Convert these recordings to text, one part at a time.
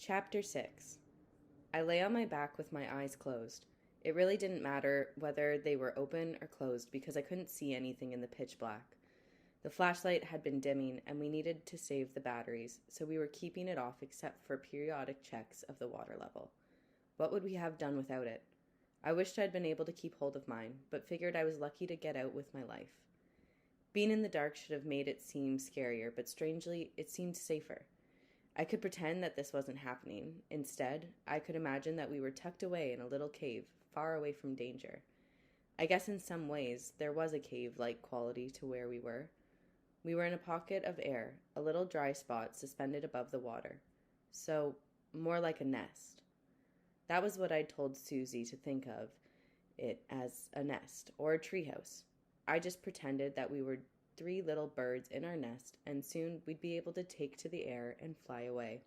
Chapter 6. I lay on my back with my eyes closed. It really didn't matter whether they were open or closed because I couldn't see anything in the pitch black. The flashlight had been dimming and we needed to save the batteries, so we were keeping it off except for periodic checks of the water level. What would we have done without it? I wished I'd been able to keep hold of mine, but figured I was lucky to get out with my life. Being in the dark should have made it seem scarier, but strangely, it seemed safer. I could pretend that this wasn't happening. Instead, I could imagine that we were tucked away in a little cave, far away from danger. I guess in some ways, there was a cave-like quality to where we were. We were in a pocket of air, a little dry spot suspended above the water. So, more like a nest. That was what I'd told Susie to think of it as a nest, or a treehouse. I just pretended that we were 3 little birds in our nest, and soon we'd be able to take to the air and fly away.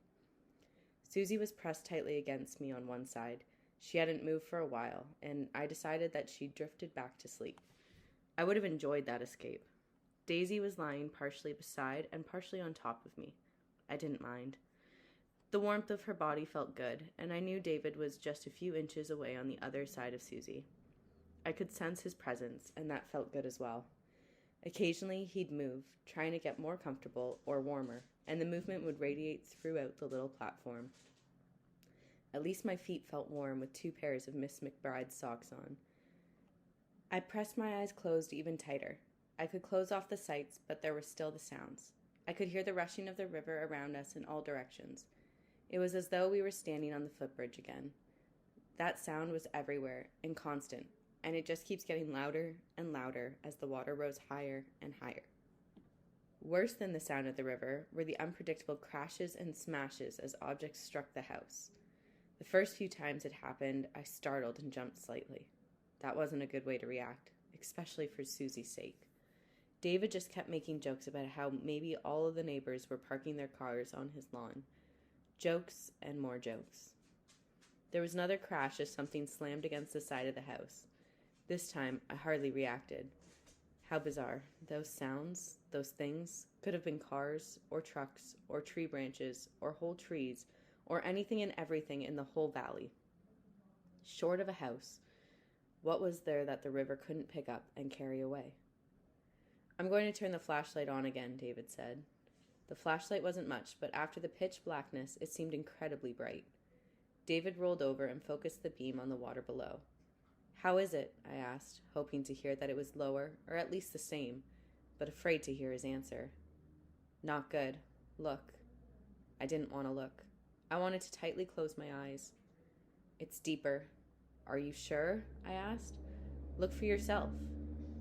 Susie was pressed tightly against me on one side. She hadn't moved for a while, and I decided that she'd drifted back to sleep. I would have enjoyed that escape. Daisy was lying partially beside and partially on top of me. I didn't mind. The warmth of her body felt good, and I knew David was just a few inches away on the other side of Susie. I could sense his presence, and that felt good as well. Occasionally, he'd move, trying to get more comfortable or warmer, and the movement would radiate throughout the little platform. At least my feet felt warm with 2 pairs of Miss McBride's socks on. I pressed my eyes closed even tighter. I could close off the sights, but there were still the sounds. I could hear the rushing of the river around us in all directions. It was as though we were standing on the footbridge again. That sound was everywhere and constant, and it just keeps getting louder and louder as the water rose higher and higher. Worse than the sound of the river were the unpredictable crashes and smashes as objects struck the house. The first few times it happened, I startled and jumped slightly. That wasn't a good way to react, especially for Susie's sake. David just kept making jokes about how maybe all of the neighbors were parking their cars on his lawn. Jokes and more jokes. There was another crash as something slammed against the side of the house. This time, I hardly reacted. How bizarre. Those sounds, those things, could have been cars, or trucks, or tree branches, or whole trees, or anything and everything in the whole valley. Short of a house, what was there that the river couldn't pick up and carry away? "I'm going to turn the flashlight on again," David said. The flashlight wasn't much, but after the pitch blackness, it seemed incredibly bright. David rolled over and focused the beam on the water below. "How is it?" I asked, hoping to hear that it was lower, or at least the same, but afraid to hear his answer. "Not good. Look." I didn't want to look. I wanted to tightly close my eyes. "It's deeper." "Are you sure?" I asked. "Look for yourself."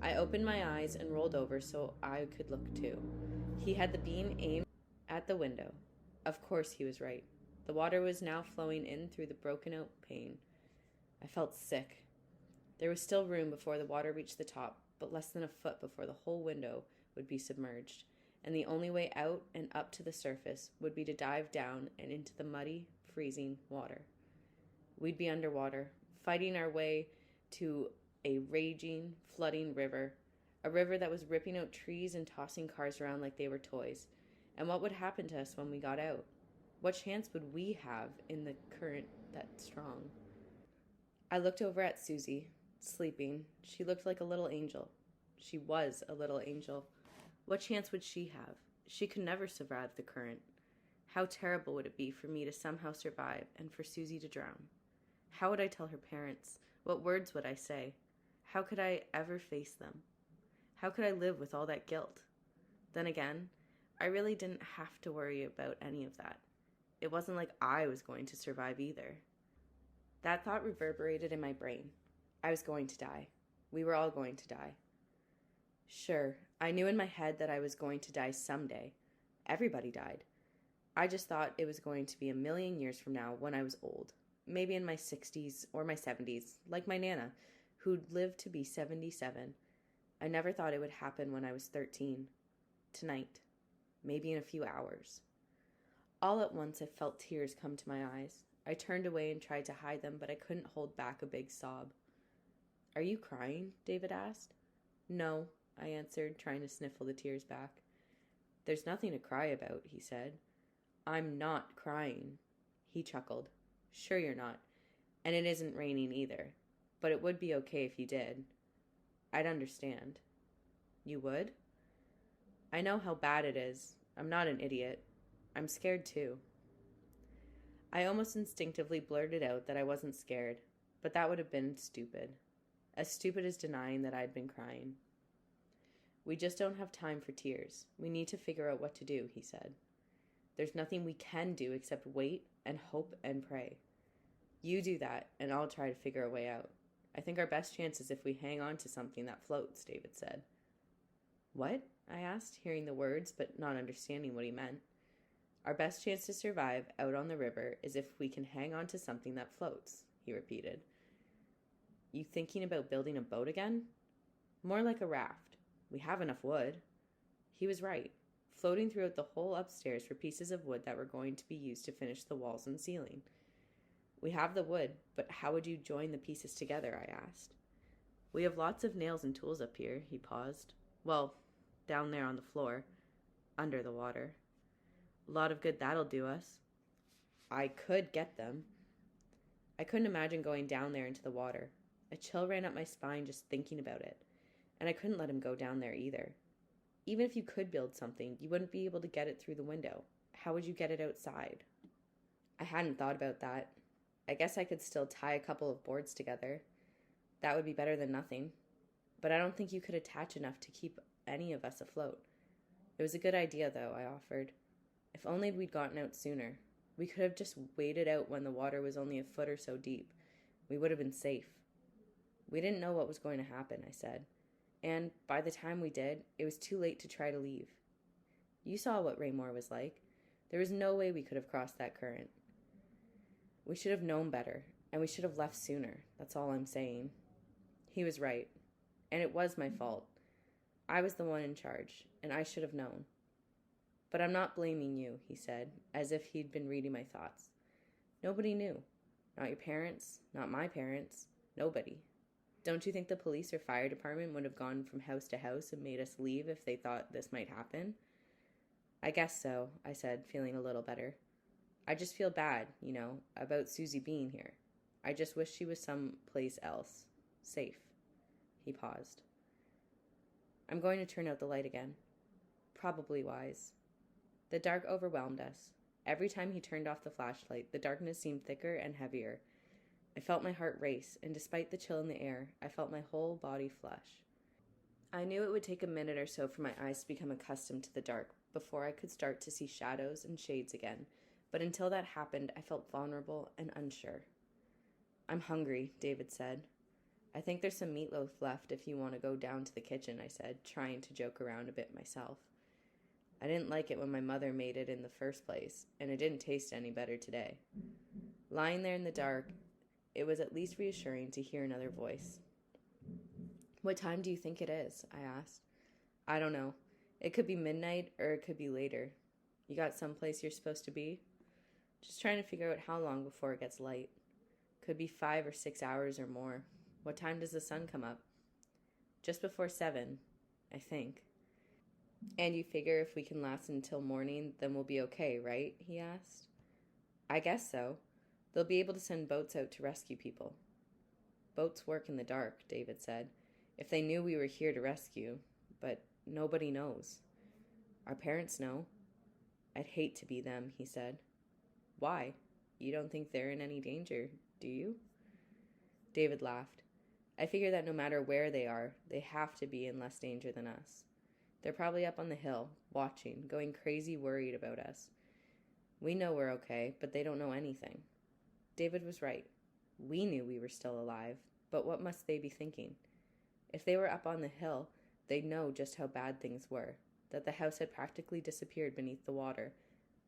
I opened my eyes and rolled over so I could look too. He had the beam aimed at the window. Of course he was right. The water was now flowing in through the broken-out pane. I felt sick. There was still room before the water reached the top, but less than a foot before the whole window would be submerged, and the only way out and up to the surface would be to dive down and into the muddy, freezing water. We'd be underwater, fighting our way to a raging, flooding river, a river that was ripping out trees and tossing cars around like they were toys. And what would happen to us when we got out? What chance would we have in the current that strong? I looked over at Susie, sleeping. She looked like a little angel. She was a little angel. What chance would she have? She could never survive the current. How terrible would it be for me to somehow survive and for Susie to drown? How would I tell her parents? What words would I say? How could I ever face them? How could I live with all that guilt? Then again, I really didn't have to worry about any of that. It wasn't like I was going to survive either. That thought reverberated in my brain. I was going to die. We were all going to die. Sure, I knew in my head that I was going to die someday. Everybody died. I just thought it was going to be a million years from now when I was old. Maybe in my 60s or my 70s, like my Nana, who'd lived to be 77. I never thought it would happen when I was 13. Tonight. Maybe in a few hours. All at once I felt tears come to my eyes. I turned away and tried to hide them, but I couldn't hold back a big sob. "Are you crying?" David asked. "No," I answered, trying to sniffle the tears back. "There's nothing to cry about," he said. "I'm not crying." He chuckled. Sure you're not. And it isn't raining either. But it would be okay if you did. I'd understand. You would? I know how bad it is. I'm not an idiot. I'm scared too. I almost instinctively blurted out that I wasn't scared, but that would have been stupid. As stupid as denying that I'd been crying. We just don't have time for tears. We need to figure out what to do, he said. There's nothing we can do except wait and hope and pray. You do that, and I'll try to figure a way out. I think our best chance is if we hang on to something that floats, David said. What? I asked, hearing the words but not understanding what he meant. Our best chance to survive out on the river is if we can hang on to something that floats, he repeated. You thinking about building a boat again? More like a raft. We have enough wood. He was right. Floating throughout the whole upstairs were pieces of wood that were going to be used to finish the walls and ceiling. We have the wood, but how would you join the pieces together, I asked. We have lots of nails and tools up here, he paused. Well, down there on the floor, under the water. A lot of good that'll do us. I could get them. I couldn't imagine going down there into the water. A chill ran up my spine just thinking about it, and I couldn't let him go down there either. Even if you could build something, you wouldn't be able to get it through the window. How would you get it outside? I hadn't thought about that. I guess I could still tie a couple of boards together. That would be better than nothing. But I don't think you could attach enough to keep any of us afloat. It was a good idea, though, I offered. If only we'd gotten out sooner. We could have just waited out when the water was only a foot or so deep. We would have been safe. We didn't know what was going to happen, I said. And by the time we did, it was too late to try to leave. You saw what Raymore was like. There was no way we could have crossed that current. We should have known better, and we should have left sooner. That's all I'm saying. He was right. And it was my fault. I was the one in charge, and I should have known. But I'm not blaming you, he said, as if he'd been reading my thoughts. Nobody knew. Not your parents, not my parents, nobody. Don't you think the police or fire department would have gone from house to house and made us leave if they thought this might happen? I guess so, I said, feeling a little better. I just feel bad, about Susie being here. I just wish she was someplace else. Safe. He paused. I'm going to turn out the light again. Probably wise. The dark overwhelmed us. Every time he turned off the flashlight, the darkness seemed thicker and heavier. I felt my heart race, and despite the chill in the air, I felt my whole body flush. I knew it would take a minute or so for my eyes to become accustomed to the dark before I could start to see shadows and shades again, but until that happened, I felt vulnerable and unsure. I'm hungry, David said. I think there's some meatloaf left if you want to go down to the kitchen, I said, trying to joke around a bit myself. I didn't like it when my mother made it in the first place, and it didn't taste any better today. Lying there in the dark, it was at least reassuring to hear another voice. What time do you think it is? I asked. I don't know. It could be midnight or it could be later. You got someplace you're supposed to be? Just trying to figure out how long before it gets light. Could be 5 or 6 hours or more. What time does the sun come up? Just before 7, I think. And you figure if we can last until morning, then we'll be okay, right? He asked. I guess so. They'll be able to send boats out to rescue people. Boats work in the dark, David said. If they knew we were here to rescue, but nobody knows. Our parents know. I'd hate to be them, he said. Why? You don't think they're in any danger, do you? David laughed. I figure that no matter where they are, they have to be in less danger than us. They're probably up on the hill, watching, going crazy worried about us. We know we're okay, but they don't know anything. David was right. We knew we were still alive, but what must they be thinking? If they were up on the hill, they'd know just how bad things were, that the house had practically disappeared beneath the water,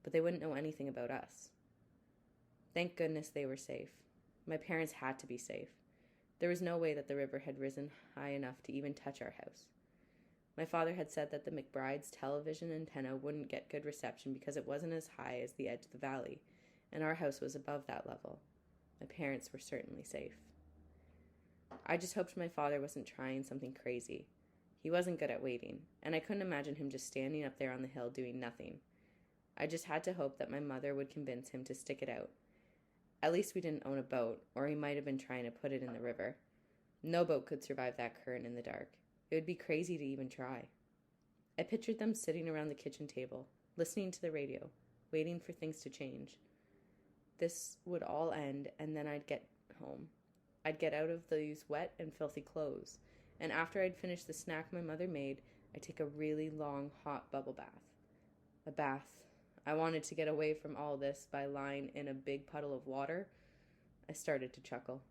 but they wouldn't know anything about us. Thank goodness they were safe. My parents had to be safe. There was no way that the river had risen high enough to even touch our house. My father had said that the McBride's television antenna wouldn't get good reception because it wasn't as high as the edge of the valley, and our house was above that level. My parents were certainly safe. I just hoped my father wasn't trying something crazy. He wasn't good at waiting, and I couldn't imagine him just standing up there on the hill doing nothing. I just had to hope that my mother would convince him to stick it out, At least we didn't own a boat, or he might have been trying to put it in the river. No boat could survive that current in the dark. It would be crazy to even try. I pictured them sitting around the kitchen table, listening to the radio, waiting for things to change. This would all end, and then I'd get home. I'd get out of these wet and filthy clothes, and after I'd finished the snack my mother made, I'd take a really long, hot bubble bath. A bath. I wanted to get away from all this by lying in a big puddle of water. I started to chuckle.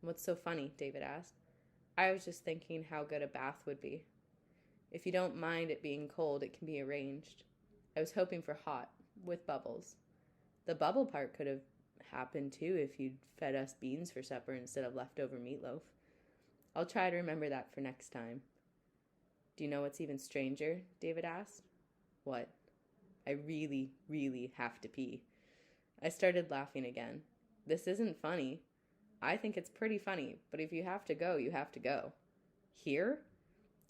What's so funny? David asked. I was just thinking how good a bath would be. If you don't mind it being cold, it can be arranged. I was hoping for hot, with bubbles. The bubble part could have happened too if you'd fed us beans for supper instead of leftover meatloaf. I'll try to remember that for next time. Do you know what's even stranger? David asked. What? I really, really have to pee. I started laughing again. This isn't funny. I think it's pretty funny, but if you have to go, you have to go. Here?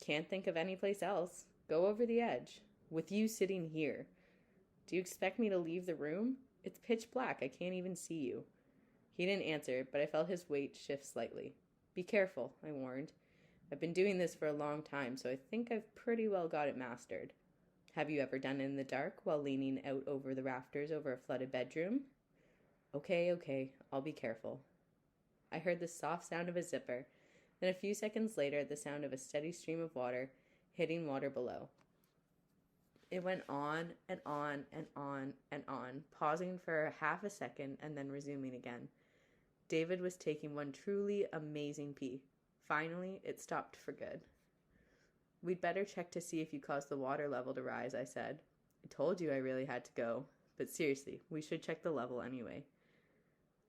Can't think of any place else. Go over the edge. With you sitting here. Do you expect me to leave the room? It's pitch black. I can't even see you. He didn't answer, but I felt his weight shift slightly. Be careful, I warned. I've been doing this for a long time, so I think I've pretty well got it mastered. Have you ever done it in the dark while leaning out over the rafters over a flooded bedroom? Okay, I'll be careful. I heard the soft sound of a zipper, then a few seconds later the sound of a steady stream of water hitting water below. It went on and on and on and on, pausing for half a second and then resuming again. David was taking one truly amazing pee. Finally, it stopped for good. We'd better check to see if you caused the water level to rise, I said. I told you I really had to go, but seriously, we should check the level anyway.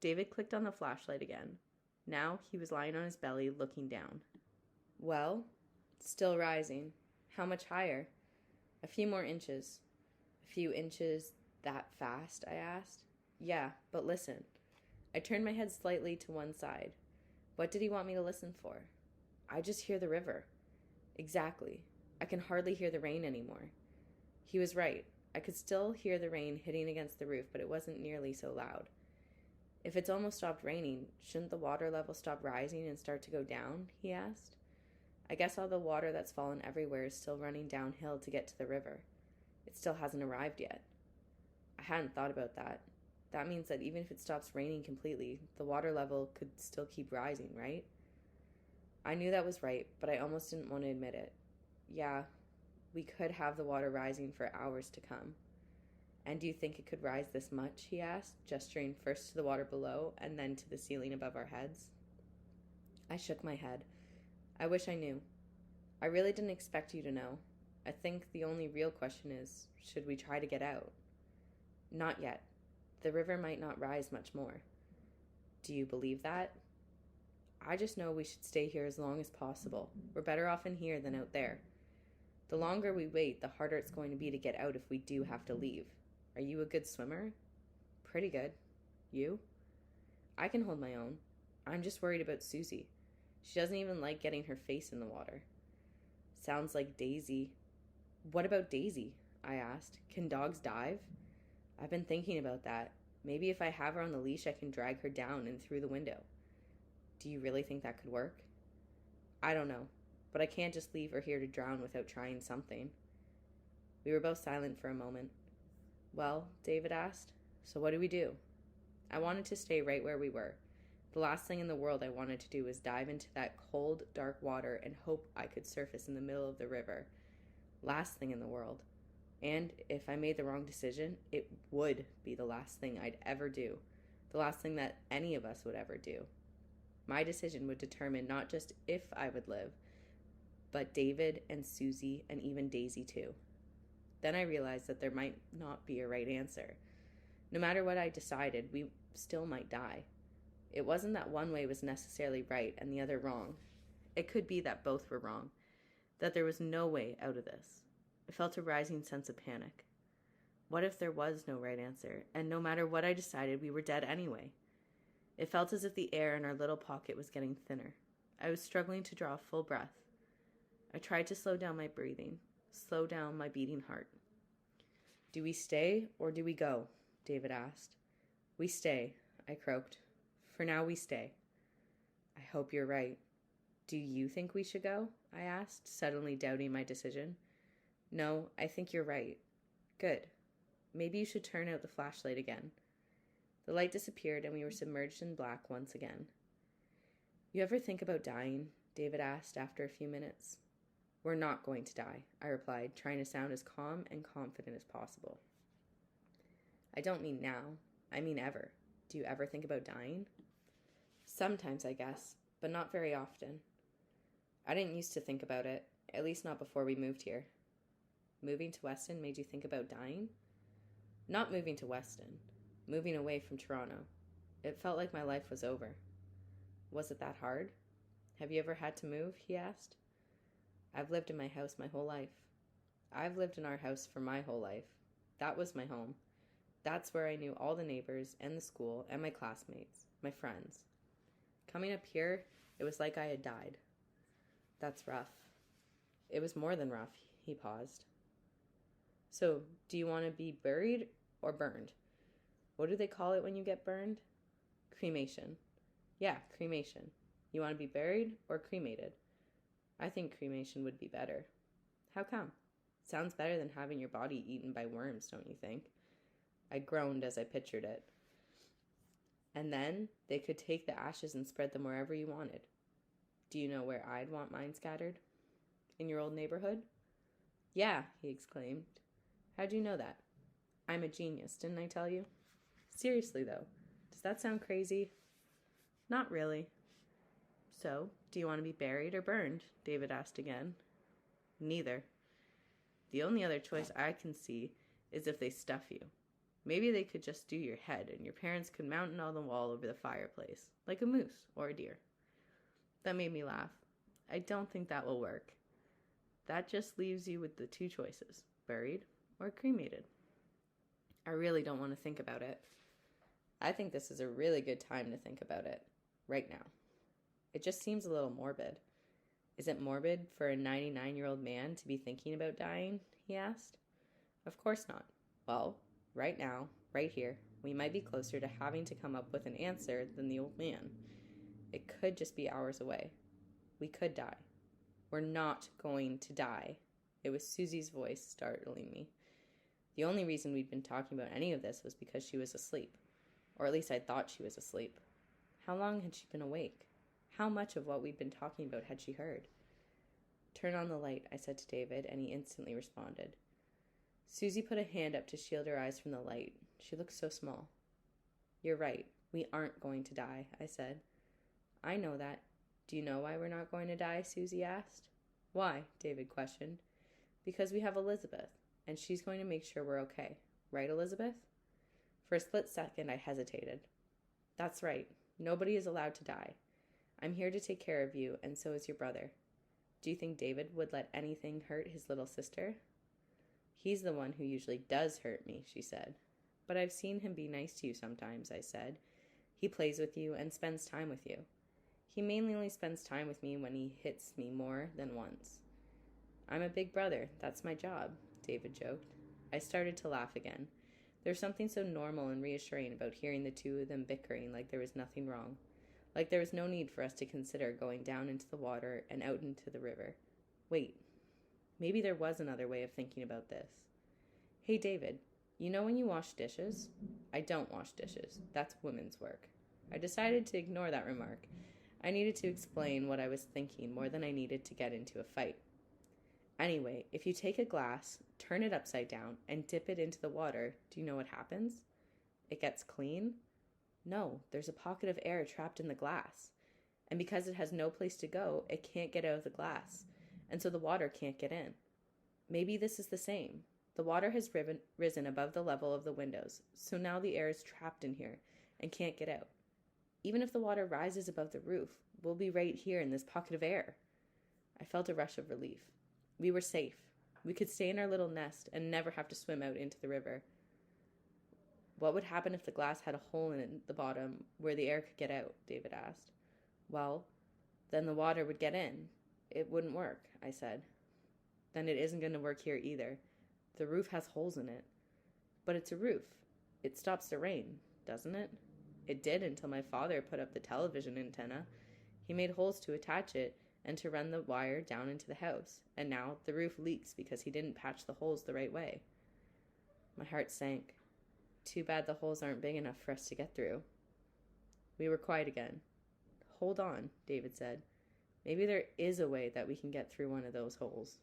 David clicked on the flashlight again. Now he was lying on his belly, looking down. Well, still rising. How much higher? A few more inches. A few inches that fast? I asked. Yeah, but listen. I turned my head slightly to one side. What did he want me to listen for? I just hear the river. Exactly. I can hardly hear the rain anymore. He was right. I could still hear the rain hitting against the roof, but it wasn't nearly so loud. If it's almost stopped raining, shouldn't the water level stop rising and start to go down? He asked. I guess all the water that's fallen everywhere is still running downhill to get to the river. It still hasn't arrived yet. I hadn't thought about that. That means that even if it stops raining completely, the water level could still keep rising, right? I knew that was right, but I almost didn't want to admit it. Yeah, we could have the water rising for hours to come. And do you think it could rise this much? He asked, gesturing first to the water below and then to the ceiling above our heads. I shook my head. I wish I knew. I really didn't expect you to know. I think the only real question is, should we try to get out? Not yet. The river might not rise much more. Do you believe that? I just know we should stay here as long as possible. We're better off in here than out there. The longer we wait, the harder it's going to be to get out if we do have to leave. Are you a good swimmer? Pretty good. You? I can hold my own. I'm just worried about Susie. She doesn't even like getting her face in the water. Sounds like Daisy. What about Daisy? I asked. Can dogs dive? I've been thinking about that. Maybe if I have her on the leash, I can drag her down and through the window. Do you really think that could work? I don't know, but I can't just leave her here to drown without trying something. We were both silent for a moment. Well, David asked, so what do we do? I wanted to stay right where we were. The last thing in the world I wanted to do was dive into that cold, dark water and hope I could surface in the middle of the river. Last thing in the world. And if I made the wrong decision, it would be the last thing I'd ever do. The last thing that any of us would ever do. My decision would determine not just if I would live, but David and Susie and even Daisy too. Then I realized that there might not be a right answer. No matter what I decided, we still might die. It wasn't that one way was necessarily right and the other wrong. It could be that both were wrong, that there was no way out of this. I felt a rising sense of panic. What if there was no right answer, and no matter what I decided, we were dead anyway? It felt as if the air in our little pocket was getting thinner. I was struggling to draw a full breath. I tried to slow down my breathing, slow down my beating heart. Do we stay or do we go? David asked. We stay. I croaked. For now, we stay. I hope you're right. Do you think we should go? I asked, suddenly doubting my decision. No, I think you're right. Good. Maybe you should turn out the flashlight again. The light disappeared and we were submerged in black once again. You ever think about dying? David asked after a few minutes. We're not going to die, I replied, trying to sound as calm and confident as possible. I don't mean now. I mean ever. Do you ever think about dying? Sometimes, I guess, but not very often. I didn't used to think about it, at least not before we moved here. Moving to Weston made you think about dying? Not moving to Weston. Moving away from Toronto. It felt like my life was over. Was it that hard? Have you ever had to move? He asked. I've lived in my house my whole life. I've lived in our house for my whole life. That was my home. That's where I knew all the neighbors and the school and my classmates, my friends. Coming up here, it was like I had died. That's rough. It was more than rough, he paused. So, do you want to be buried or burned? What do they call it when you get burned? Cremation. Yeah, cremation. You want to be buried or cremated? I think cremation would be better. How come? Sounds better than having your body eaten by worms, don't you think? I groaned as I pictured it. And then they could take the ashes and spread them wherever you wanted. Do you know where I'd want mine scattered? In your old neighborhood? Yeah, he exclaimed. How'd you know that? I'm a genius, didn't I tell you? Seriously, though, does that sound crazy? Not really. So, do you want to be buried or burned? David asked again. Neither. The only other choice I can see is if they stuff you. Maybe they could just do your head and your parents could mount it on the wall over the fireplace, like a moose or a deer. That made me laugh. I don't think that will work. That just leaves you with the two choices, buried or cremated. I really don't want to think about it. I think this is a really good time to think about it, right now. It just seems a little morbid. Is it morbid for a 99-year-old man to be thinking about dying? He asked. Of course not. Well, right now, right here, we might be closer to having to come up with an answer than the old man. It could just be hours away. We could die. We're not going to die. It was Susie's voice startling me. The only reason we'd been talking about any of this was because she was asleep. Or at least I thought she was asleep. How long had she been awake? How much of what we'd been talking about had she heard? Turn on the light, I said to David, and he instantly responded. Susie put a hand up to shield her eyes from the light. She looked so small. You're right. We aren't going to die, I said. I know that. Do you know why we're not going to die? Susie asked. Why? David questioned. Because we have Elizabeth, and she's going to make sure we're okay. Right, Elizabeth? For a split second, I hesitated. That's right. Nobody is allowed to die. I'm here to take care of you, and so is your brother. Do you think David would let anything hurt his little sister? He's the one who usually does hurt me, she said. But I've seen him be nice to you sometimes, I said. He plays with you and spends time with you. He mainly only spends time with me when he hits me more than once. I'm a big brother. That's my job, David joked. I started to laugh again. There's something so normal and reassuring about hearing the two of them bickering like there was nothing wrong. Like there was no need for us to consider going down into the water and out into the river. Wait, maybe there was another way of thinking about this. Hey, David, you know when you wash dishes? I don't wash dishes. That's women's work. I decided to ignore that remark. I needed to explain what I was thinking more than I needed to get into a fight. Anyway, if you take a glass, turn it upside down, and dip it into the water, do you know what happens? It gets clean? No, there's a pocket of air trapped in the glass. And because it has no place to go, it can't get out of the glass, and so the water can't get in. Maybe this is the same. The water has risen above the level of the windows, so now the air is trapped in here and can't get out. Even if the water rises above the roof, we'll be right here in this pocket of air. I felt a rush of relief. We were safe. We could stay in our little nest and never have to swim out into the river. What would happen if the glass had a hole in the bottom where the air could get out? David asked. Well, then the water would get in. It wouldn't work, I said. Then it isn't going to work here either. The roof has holes in it. But it's a roof. It stops the rain, doesn't it? It did until my father put up the television antenna. He made holes to attach it and to run the wire down into the house, and now the roof leaks because he didn't patch the holes the right way. My heart sank. Too bad the holes aren't big enough for us to get through. We were quiet again. Hold on, David said. Maybe there is a way that we can get through one of those holes.